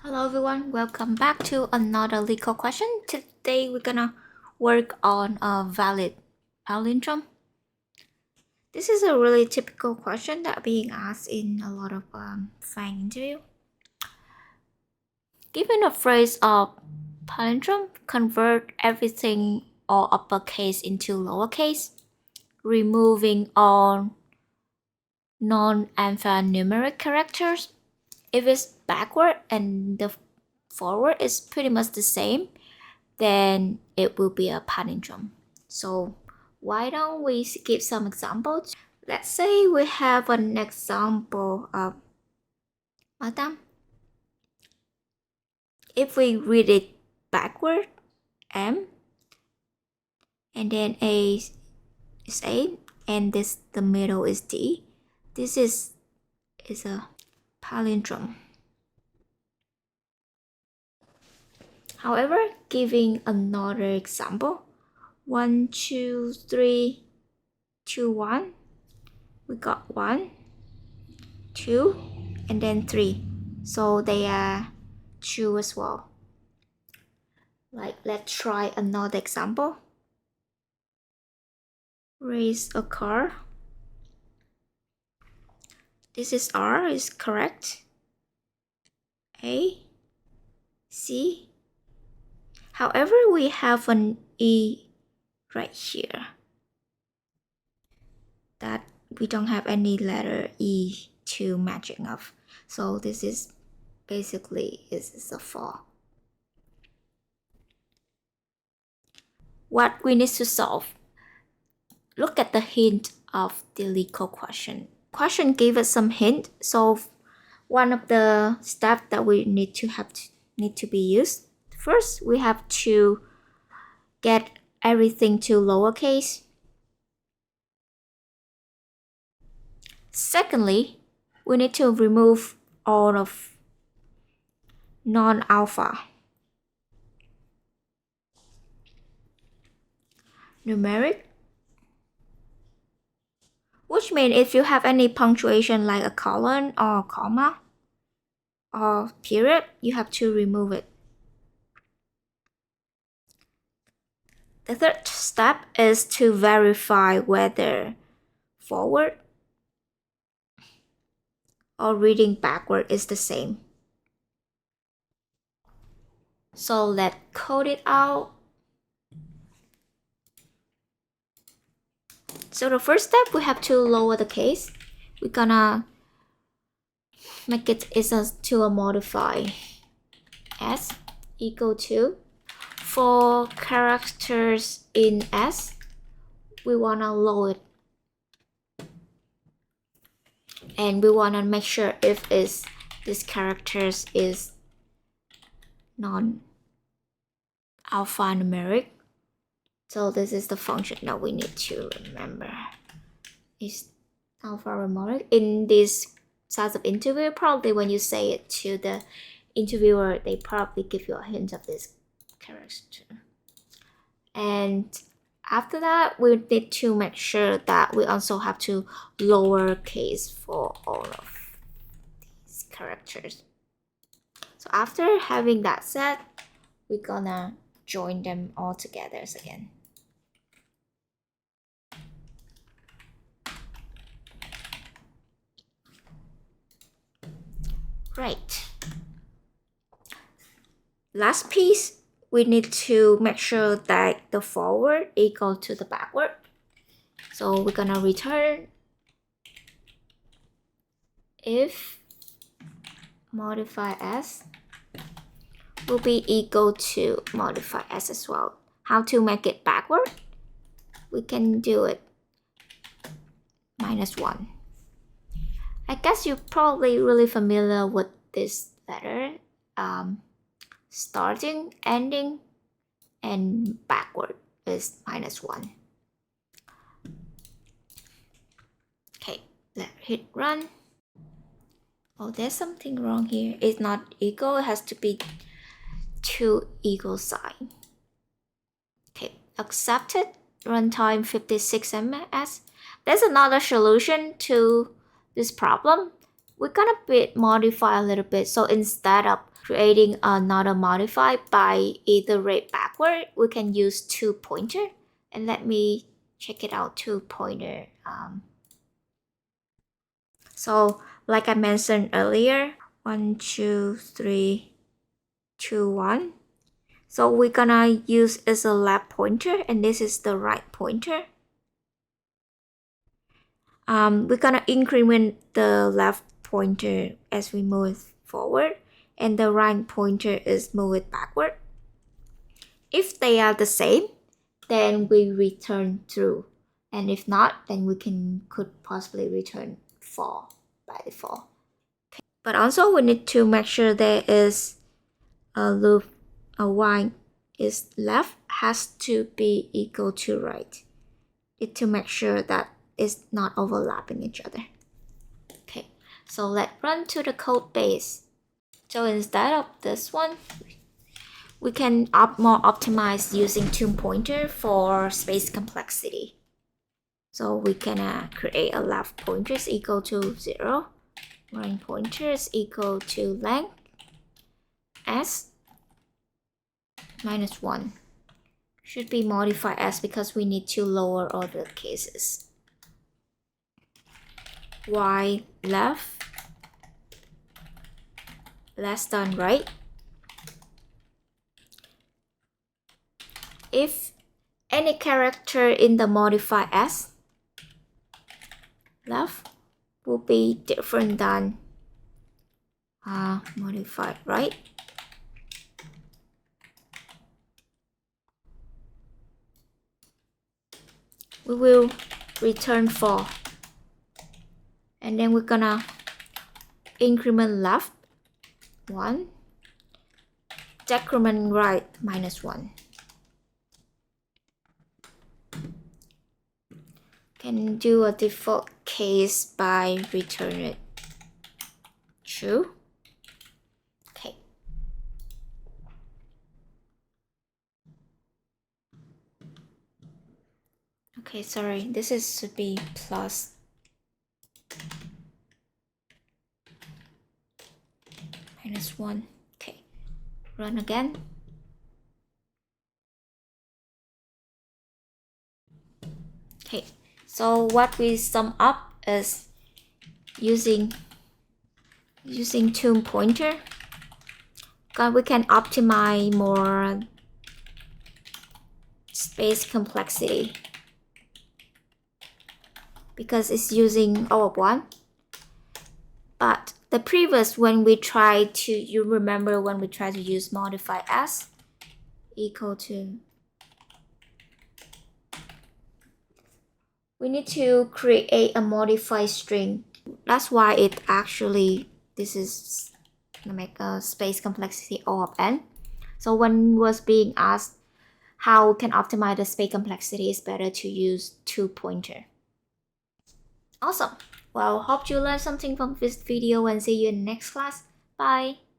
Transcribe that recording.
Hello everyone, welcome back to another LeetCode question. Today we're gonna work on a valid palindrome. This is a really typical question that being asked in a lot of FANG interview. Given a phrase of palindrome, convert everything all uppercase into lowercase, removing all non-alphanumeric characters. If it's backward and the forward is pretty much the same, then it will be a palindrome. So why don't we give some examples? Let's say we have an example of Madam. If we read it backward, M, and then A is A, and the middle is D. This is a palindrome. However, giving another example, 1, 2, 3, 2, 1. We got 1, 2, and then 3. So they are true as well. Let's try another example. Race a car. This is R, is correct. A, C. However, we have an E right here that we don't have any letter E to matching up. So this is basically is a fall. What we need to solve. Look at the hint of the LeetCode question. Question gave us some hint, so one of the steps that we need to be used. First, we have to get everything to lowercase. Secondly, we need to remove all of non-alpha numeric, which means if you have any punctuation like a colon or a comma or period, you have to remove it. The third step is to verify whether forward or reading backward is the same. So let's code it out. So the first step, we have to lower the case. We're gonna make it to a modify S equal to, for characters in S, we wanna lower it. And we wanna make sure if this characters is non-alphanumeric. So this is the function that we need to remember. Is alphanumeric. In this size of interview, probably when you say it to the interviewer, they probably give you a hint of this character. And after that, we need to make sure that we also have to lowercase for all of these characters. So after having that set, we're gonna join them all together again. Right. Last piece, we need to make sure that the forward equal to the backward. So we're gonna return if modify S will be equal to modify S as well. How to make it backward? We can do it -1. I guess you're probably really familiar with this letter. Starting, ending, and backward is -1. Okay, let's hit run. Oh, there's something wrong here. It's not equal, it has to be 2 equal sign. Okay, accepted. Runtime 56 ms. There's another solution to this problem. we're gonna modify a little bit. So instead of creating another modify by iterate backward, we can use two pointer. And let me check it out, two pointer. So like I mentioned earlier, 1, 2, 3, 2, 1. So we're gonna use as a left pointer, and this is the right pointer. We're gonna increment the left pointer as we move forward, and the right pointer is moved backward. If they are the same, then we return true, and if not, then we could possibly return false by default. Okay. But also we need to make sure there is a loop, a while is left has to be equal to right. It to make sure that it's not overlapping each other. Okay, so let's run to the code base. So instead of this one, we can more optimize using two pointer for space complexity. So we can create a left pointer is equal to 0, right pointer is equal to length s minus 1. Should be modified as because we need to lower all the cases. Y left less than right. If any character in the modify s left will be different than modified right, we will return false. And then we're gonna increment left 1, decrement right minus 1. Can do a default case by return it true. Okay. Okay, sorry, this is should be plus minus 1. Okay, run again. Okay, so what we sum up is using two pointer. We can optimize more space complexity because it's using all of one. But the previous, when we try to, you remember when we try to use modify s equal to, we need to create a modify string. That's why it actually, this is gonna make a space complexity O of n. So when was being asked how we can optimize the space complexity, it's better to use two pointer. Awesome. Well, hope you learned something from this video and see you in the next class. Bye.